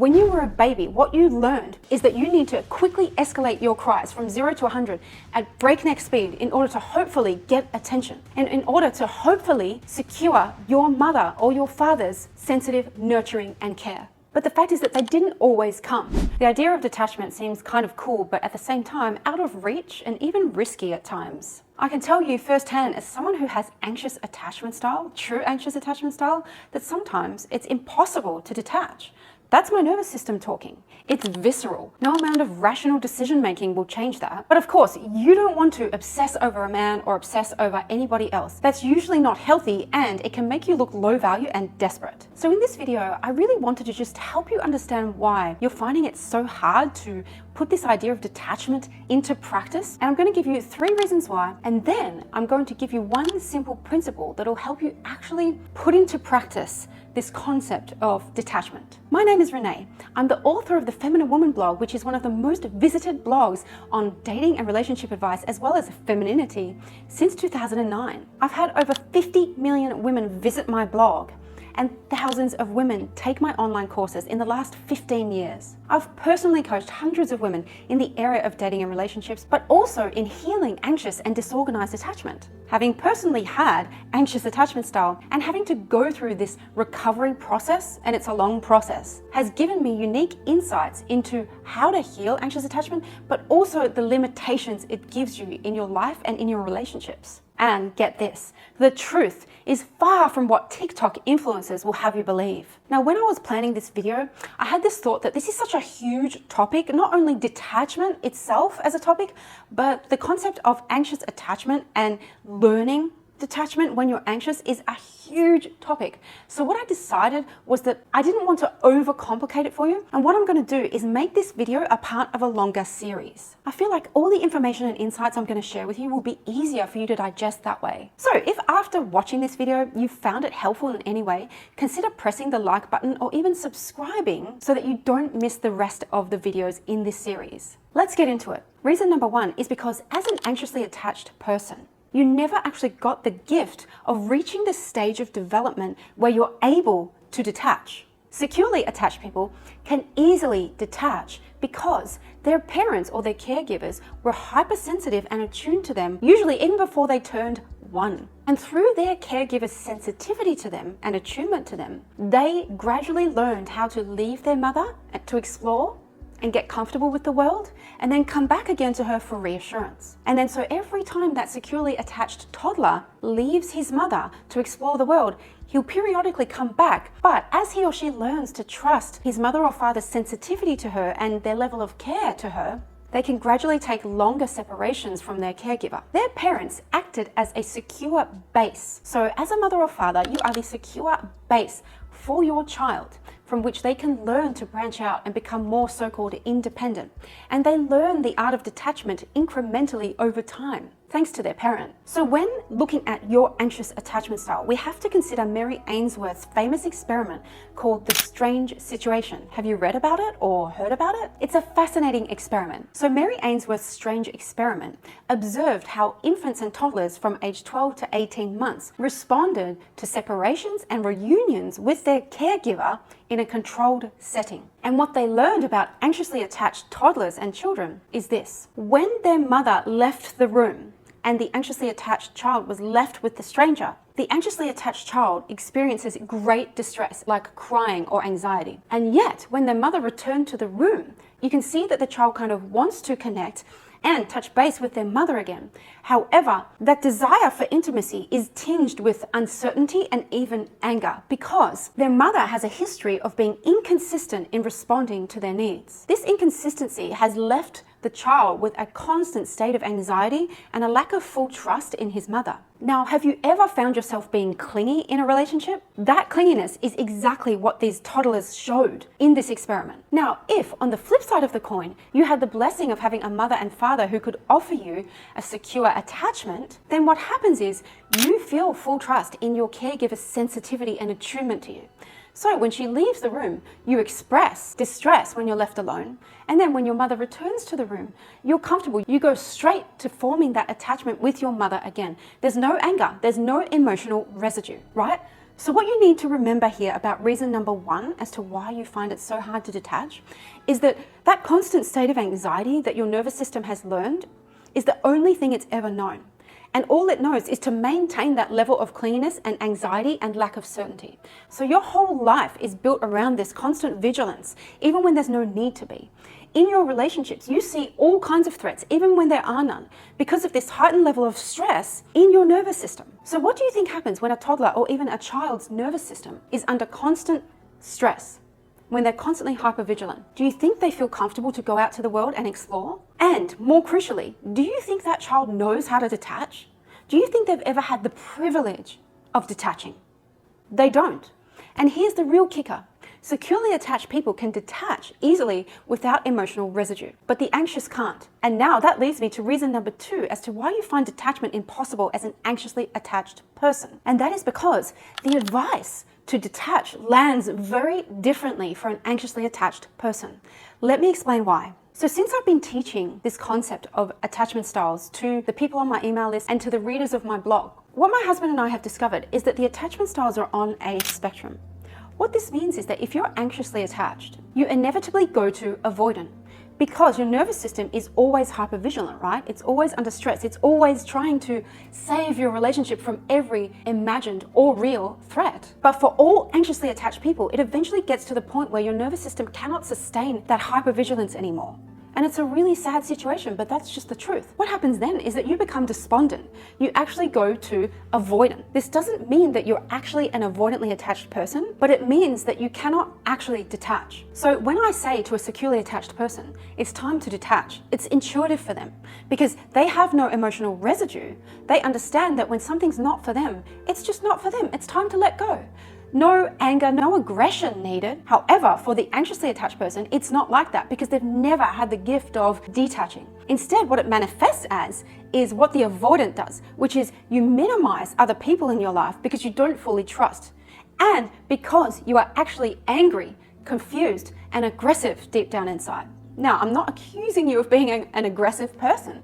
When you were a baby, what you learned is that you need to quickly escalate your cries from 0 to 100 at breakneck speed in order to hopefully get attention and in order to hopefully secure your mother or your father's sensitive nurturing and care. But the fact is that they didn't always come. The idea of detachment seems kind of cool, but at the same time, out of reach and even risky at times. I can tell you firsthand, as someone who has anxious attachment style, true anxious attachment style, that sometimes it's impossible to detach. That's my nervous system talking. It's visceral. No amount of rational decision making will change that. But of course, you don't want to obsess over a man or obsess over anybody else. That's usually not healthy, and it can make you look low value and desperate. So in this video, I really wanted to just help you understand why you're finding it so hard to put this idea of detachment into practice. And I'm going to give you 3 reasons why, and then I'm going to give you one simple principle that'll help you actually put into practice this concept of detachment. My name is Renee. I'm the author of the Feminine Woman blog, which is one of the most visited blogs on dating and relationship advice, as well as femininity, since 2009. I've had over 50 million women visit my blog, and thousands of women take my online courses in the last 15 years. I've personally coached hundreds of women in the area of dating and relationships, but also in healing anxious and disorganized attachment. Having personally had anxious attachment style and having to go through this recovery process, and it's a long process, has given me unique insights into how to heal anxious attachment, but also the limitations it gives you in your life and in your relationships. And get this, the truth is far from what TikTok influencers will have you believe. Now, when I was planning this video, I had this thought that this is such a huge topic, not only detachment itself as a topic, but the concept of anxious attachment and learning detachment when you're anxious is a huge topic. So what I decided was that I didn't want to overcomplicate it for you. And what I'm going to do is make this video a part of a longer series. I feel like all the information and insights I'm going to share with you will be easier for you to digest that way. So if after watching this video, you found it helpful in any way, consider pressing the like button or even subscribing so that you don't miss the rest of the videos in this series. Let's get into it. Reason number 1 is because as an anxiously attached person, you never actually got the gift of reaching the stage of development where you're able to detach. Securely attached people can easily detach because their parents or their caregivers were hypersensitive and attuned to them, usually even before they turned 1. And through their caregiver's sensitivity to them and attunement to them, they gradually learned how to leave their mother to explore and get comfortable with the world, and then come back again to her for reassurance. And then so every time that securely attached toddler leaves his mother to explore the world, he'll periodically come back. But as he or she learns to trust his mother or father's sensitivity to her and their level of care to her, they can gradually take longer separations from their caregiver. Their parents acted as a secure base. So as a mother or father, you are the secure base for your child, from which they can learn to branch out and become more so-called independent. And they learn the art of detachment incrementally over time, thanks to their parent. So when looking at your anxious attachment style, we have to consider Mary Ainsworth's famous experiment called the strange situation. Have you read about it or heard about it? It's a fascinating experiment. So Mary Ainsworth's strange experiment observed how infants and toddlers from age 12 to 18 months responded to separations and reunions with their caregiver in a controlled setting. And what they learned about anxiously attached toddlers and children is this: when their mother left the room and the anxiously attached child was left with the stranger, the anxiously attached child experiences great distress, like crying or anxiety. And yet, when their mother returned to the room, you can see that the child kind of wants to connect and touch base with their mother again. However, that desire for intimacy is tinged with uncertainty and even anger because their mother has a history of being inconsistent in responding to their needs. This inconsistency has left the child with a constant state of anxiety and a lack of full trust in his mother. Now, have you ever found yourself being clingy in a relationship? That clinginess is exactly what these toddlers showed in this experiment. Now, if on the flip side of the coin, you had the blessing of having a mother and father who could offer you a secure attachment, then what happens is you feel full trust in your caregiver's sensitivity and attunement to you. So when she leaves the room, you express distress when you're left alone. And then when your mother returns to the room, you're comfortable. You go straight to forming that attachment with your mother again. There's no anger. There's no emotional residue, right? So what you need to remember here about reason number 1 as to why you find it so hard to detach is that that constant state of anxiety that your nervous system has learned is the only thing it's ever known. And all it knows is to maintain that level of clinginess and anxiety and lack of certainty. So your whole life is built around this constant vigilance, even when there's no need to be. In your relationships, you see all kinds of threats, even when there are none, because of this heightened level of stress in your nervous system. So what do you think happens when a toddler or even a child's nervous system is under constant stress? When they're constantly hypervigilant, do you think they feel comfortable to go out to the world and explore? And more crucially, do you think that child knows how to detach? Do you think they've ever had the privilege of detaching? They don't. And here's the real kicker. Securely attached people can detach easily without emotional residue, but the anxious can't. And now that leads me to reason number 2 as to why you find detachment impossible as an anxiously attached person. And that is because the advice to detach lands very differently for an anxiously attached person. Let me explain why. So since I've been teaching this concept of attachment styles to the people on my email list and to the readers of my blog, what my husband and I have discovered is that the attachment styles are on a spectrum. What this means is that if you're anxiously attached, you inevitably go to avoidant because your nervous system is always hypervigilant, right? It's always under stress. It's always trying to save your relationship from every imagined or real threat. But for all anxiously attached people, it eventually gets to the point where your nervous system cannot sustain that hypervigilance anymore. And it's a really sad situation, but that's just the truth. What happens then is that you become despondent. You actually go to avoidant. This doesn't mean that you're actually an avoidantly attached person, but it means that you cannot actually detach. So when I say to a securely attached person, it's time to detach, it's intuitive for them because they have no emotional residue. They understand that when something's not for them, it's just not for them. It's time to let go. No anger, no aggression needed. However, for the anxiously attached person, it's not like that because they've never had the gift of detaching. Instead, what it manifests as is what the avoidant does, which is you minimize other people in your life because you don't fully trust. And because you are actually angry, confused, and aggressive deep down inside. Now, I'm not accusing you of being an aggressive person.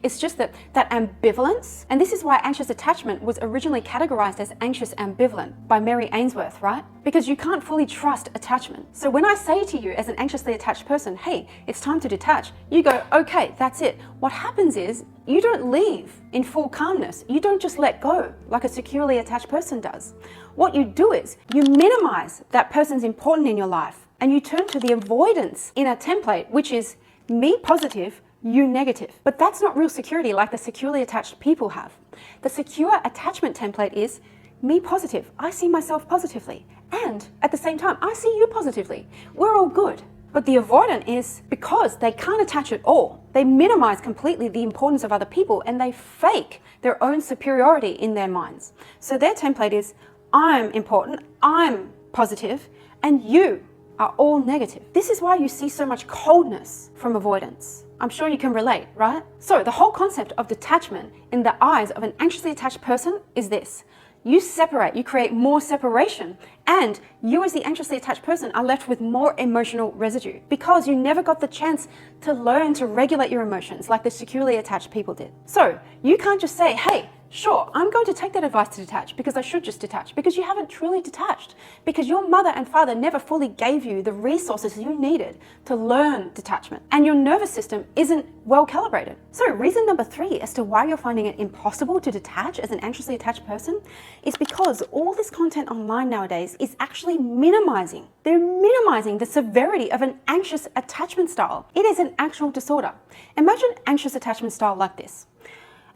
It's just that ambivalence, and this is why anxious attachment was originally categorized as anxious ambivalent by Mary Ainsworth, right? Because you can't fully trust attachment. So when I say to you as an anxiously attached person, hey, it's time to detach, you go, okay, that's it. What happens is you don't leave in full calmness. You don't just let go like a securely attached person does. What you do is you minimize that person's important in your life and you turn to the avoidance in a template, which is me positive, you negative. But that's not real security like the securely attached people have. The secure attachment template is me positive. I see myself positively. And at the same time, I see you positively. We're all good. But the avoidant is because they can't attach at all. They minimize completely the importance of other people and they fake their own superiority in their minds. So their template is I'm important, I'm positive, and you are all negative. This is why you see so much coldness from avoidance. I'm sure you can relate, right? So the whole concept of detachment in the eyes of an anxiously attached person is this. You separate, you create more separation, and you as the anxiously attached person are left with more emotional residue because you never got the chance to learn to regulate your emotions like the securely attached people did. So you can't just say, hey, sure, I'm going to take that advice to detach because I should just detach, because you haven't truly detached, because your mother and father never fully gave you the resources you needed to learn detachment, and your nervous system isn't well calibrated. So reason number 3 as to why you're finding it impossible to detach as an anxiously attached person is because all this content online nowadays is actually minimizing. They're minimizing the severity of an anxious attachment style. It is an actual disorder. Imagine anxious attachment style like this.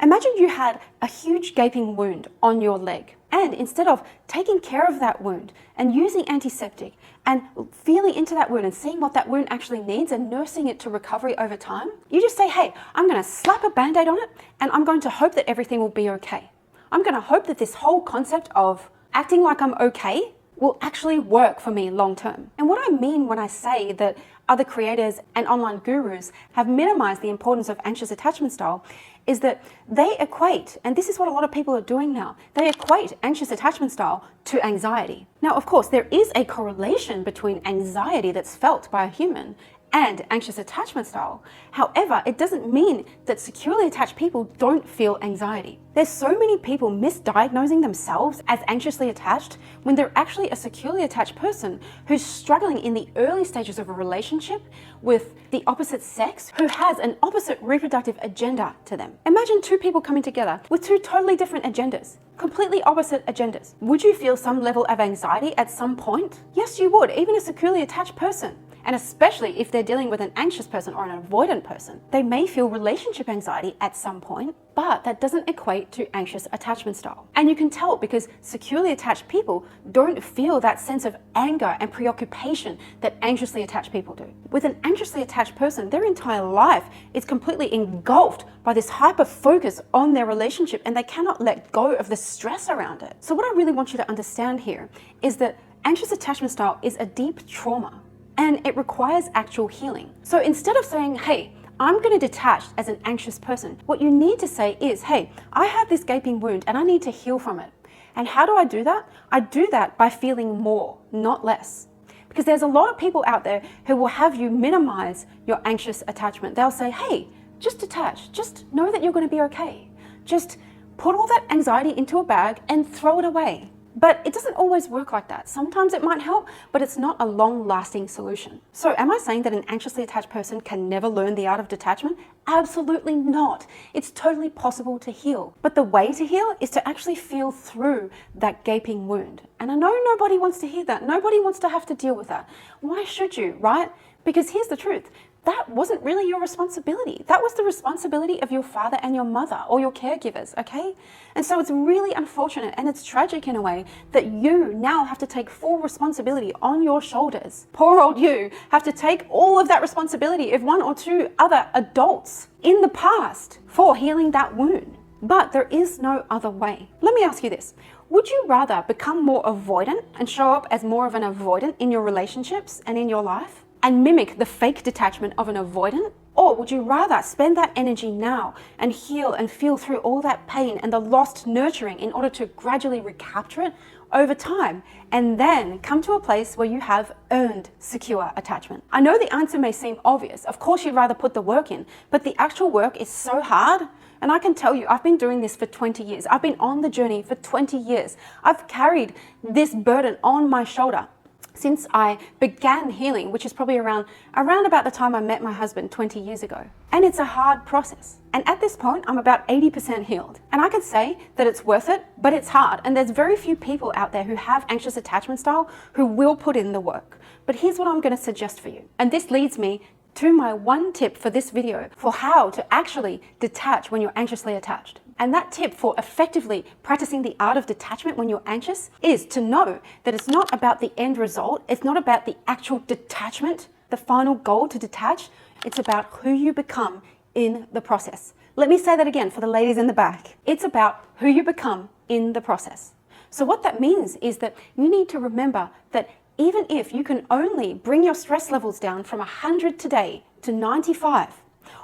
Imagine you had a huge gaping wound on your leg, and instead of taking care of that wound and using antiseptic and feeling into that wound and seeing what that wound actually needs and nursing it to recovery over time, you just say, hey, I'm going to slap a band-aid on it and I'm going to hope that everything will be okay. I'm going to hope that this whole concept of acting like I'm okay will actually work for me long term. And what I mean when I say that other creators and online gurus have minimized the importance of anxious attachment style is that they equate, and this is what a lot of people are doing now, they equate anxious attachment style to anxiety. Now, of course, there is a correlation between anxiety that's felt by a human and anxious attachment style. However, it doesn't mean that securely attached people don't feel anxiety. There's so many people misdiagnosing themselves as anxiously attached when they're actually a securely attached person who's struggling in the early stages of a relationship with the opposite sex who has an opposite reproductive agenda to them. Imagine two people coming together with two totally different agendas. Completely opposite agendas. Would you feel some level of anxiety at some point? Yes, you would, even a securely attached person. And especially if they're dealing with an anxious person or an avoidant person, they may feel relationship anxiety at some point, but that doesn't equate to anxious attachment style. And you can tell because securely attached people don't feel that sense of anger and preoccupation that anxiously attached people do. With an anxiously attached person, their entire life is completely engulfed by this hyper focus on their relationship and they cannot let go of the stress around it. So what I really want you to understand here is that anxious attachment style is a deep trauma. And it requires actual healing. So instead of saying, hey, I'm going to detach as an anxious person, what you need to say is, hey, I have this gaping wound and I need to heal from it. And how do I do that? I do that by feeling more, not less. Because there's a lot of people out there who will have you minimize your anxious attachment. They'll say, hey, just detach. Just know that you're going to be okay. Just put all that anxiety into a bag and throw it away. But it doesn't always work like that. Sometimes it might help, but it's not a long-lasting solution. So am I saying that an anxiously attached person can never learn the art of detachment? Absolutely not. It's totally possible to heal. But the way to heal is to actually feel through that gaping wound. And I know nobody wants to hear that. Nobody wants to have to deal with that. Why should you, right? Because here's the truth. That wasn't really your responsibility. That was the responsibility of your father and your mother or your caregivers, okay? And so it's really unfortunate and it's tragic in a way that you now have to take full responsibility on your shoulders. Poor old you have to take all of that responsibility of one or two other adults in the past for healing that wound. But there is no other way. Let me ask you this. Would you rather become more avoidant and show up as more of an avoidant in your relationships and in your life? And mimic the fake detachment of an avoidant? Or would you rather spend that energy now and heal and feel through all that pain and the lost nurturing in order to gradually recapture it over time and then come to a place where you have earned secure attachment? I know the answer may seem obvious. Of course you'd rather put the work in, but the actual work is so hard. And I can tell you, I've been doing this for 20 years. I've been on the journey for 20 years. I've carried this burden on my shoulder since I began healing, which is probably around about the time I met my husband 20 years ago. And it's a hard process. And at this point, I'm about 80% healed. And I could say that it's worth it, but it's hard. And there's very few people out there who have anxious attachment style who will put in the work. But here's what I'm going to suggest for you. And this leads me to my one tip for this video for how to actually detach when you're anxiously attached. And that tip for effectively practicing the art of detachment when you're anxious is to know that it's not about the end result. It's not about the actual detachment, the final goal to detach. It's about who you become in the process. Let me say that again for the ladies in the back. It's about who you become in the process. So what that means is that you need to remember that even if you can only bring your stress levels down from 100 today to 95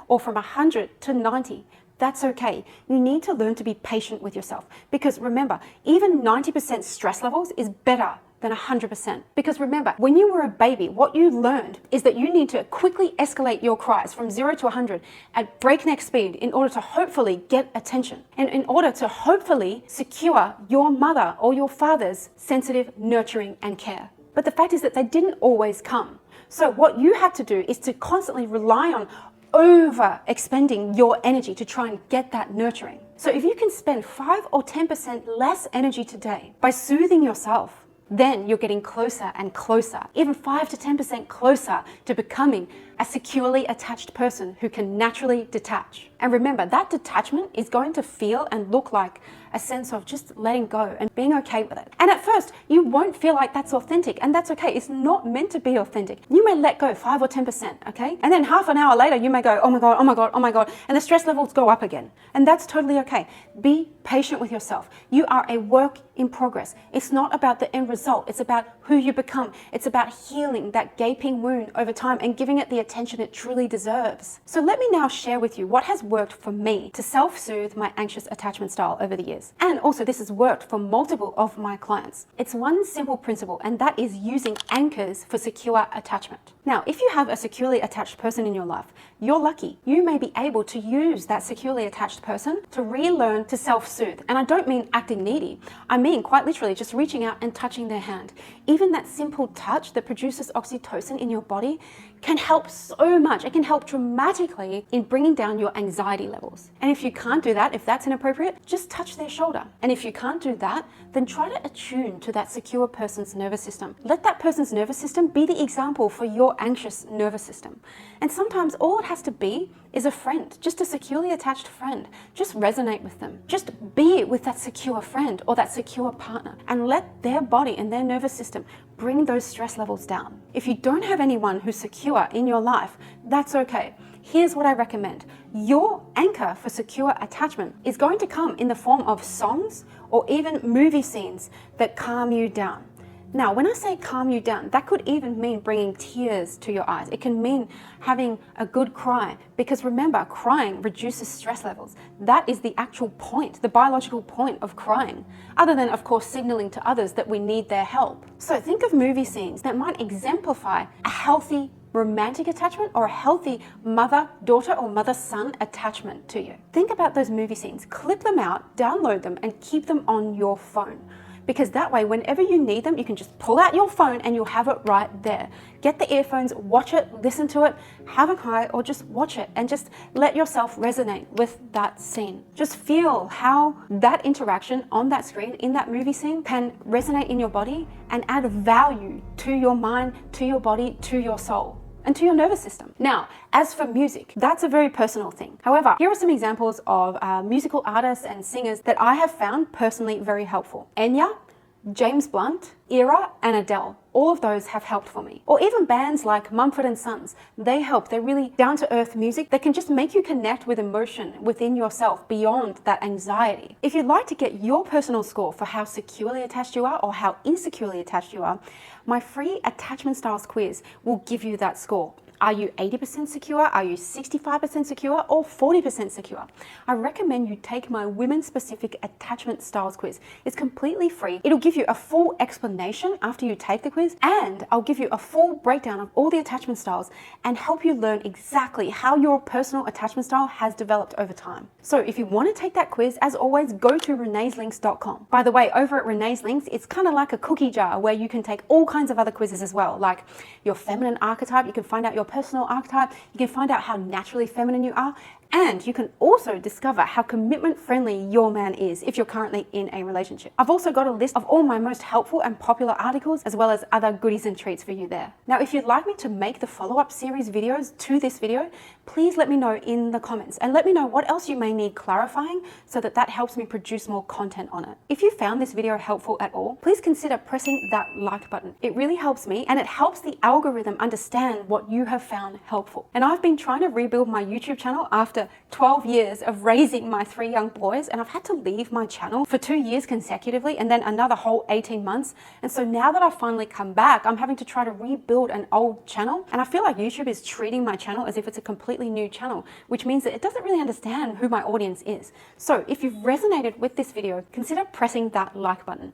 or from 100 to 90, that's okay. You need to learn to be patient with yourself because remember, even 90% stress levels is better than 100%. Because remember, when you were a baby, what you learned is that you need to quickly escalate your cries from 0 to 100 at breakneck speed in order to hopefully get attention and in order to hopefully secure your mother or your father's sensitive nurturing and care. But the fact is that they didn't always come. So what you had to do is to constantly rely on over expending your energy to try and get that nurturing. So if you can spend 5 or 10% less energy today by soothing yourself, then you're getting closer and closer, even 5 to 10% closer to becoming a securely attached person who can naturally detach. And remember, that detachment is going to feel and look like a sense of just letting go and being okay with it. And at first, you won't feel like that's authentic, and that's okay. It's not meant to be authentic. You may let go 5 or 10%, okay? And then half an hour later, you may go, oh my God, oh my God, oh my God, and the stress levels go up again. And that's totally okay. Be patient with yourself. You are a work in progress. It's not about the end result. It's about who you become. It's about healing that gaping wound over time and giving it the attention it truly deserves. So let me now share with you what has worked for me to self-soothe my anxious attachment style over the years. And also this has worked for multiple of my clients. It's one simple principle, and that is using anchors for secure attachment. Now, if you have a securely attached person in your life, you're lucky. You may be able to use that securely attached person to relearn to self-soothe. And I don't mean acting needy. I mean quite literally just reaching out and touching their hand. Even that simple touch that produces oxytocin in your body can help so much. It can help dramatically in bringing down your anxiety levels. And if you can't do that, if that's inappropriate, just touch their shoulder. And if you can't do that, then try to attune to that secure person's nervous system. Let that person's nervous system be the example for your anxious nervous system. And sometimes all it has to be is a friend, just a securely attached friend. Just resonate with them. Just be with that secure friend or that secure partner and let their body and their nervous system bring those stress levels down. If you don't have anyone who's secure in your life, that's okay. Here's what I recommend. Your anchor for secure attachment is going to come in the form of songs or even movie scenes that calm you down. Now, when I say calm you down, that could even mean bringing tears to your eyes. It can mean having a good cry, because remember, crying reduces stress levels. That is the actual point, the biological point of crying, other than, of course, signaling to others that we need their help. So think of movie scenes that might exemplify a healthy romantic attachment or a healthy mother-daughter or mother-son attachment to you. Think about those movie scenes, clip them out, download them, and keep them on your phone. Because that way, whenever you need them, you can just pull out your phone and you'll have it right there. Get the earphones, watch it, listen to it, have a cry, or just watch it and just let yourself resonate with that scene. Just feel how that interaction on that screen, in that movie scene, can resonate in your body and add value to your mind, to your body, to your soul, and to your nervous system. Now, as for music, that's a very personal thing. However, here are some examples of musical artists and singers that I have found personally very helpful. Enya, James Blunt, Era, and Adele. All of those have helped for me. Or even bands like Mumford & Sons. They help. They're really down-to-earth music that can just make you connect with emotion within yourself beyond that anxiety. If you'd like to get your personal score for how securely attached you are or how insecurely attached you are, my free attachment styles quiz will give you that score. Are you 80% secure? Are you 65% secure? Or 40% secure? I recommend you take my women-specific attachment styles quiz. It's completely free. It'll give you a full explanation after you take the quiz, and I'll give you a full breakdown of all the attachment styles and help you learn exactly how your personal attachment style has developed over time. So if you want to take that quiz, as always, go to reneeslinks.com. By the way, over at Renee's Links, it's kind of like a cookie jar where you can take all kinds of other quizzes as well, like your feminine archetype. You can find out your personal archetype. You can find out how naturally feminine you are. And you can also discover how commitment friendly your man is if you're currently in a relationship. I've also got a list of all my most helpful and popular articles, as well as other goodies and treats for you there. Now, if you'd like me to make the follow-up series videos to this video, please let me know in the comments and let me know what else you may need clarifying so that helps me produce more content on it. If you found this video helpful at all, please consider pressing that like button. It really helps me and it helps the algorithm understand what you have found helpful. And I've been trying to rebuild my YouTube channel after 12 years of raising my 3 young boys, and I've had to leave my channel for 2 years consecutively and then another whole 18 months. And so now that I've finally come back, I'm having to try to rebuild an old channel. And I feel like YouTube is treating my channel as if it's a completely new channel, which means that it doesn't really understand who my audience is. So if you've resonated with this video, consider pressing that like button.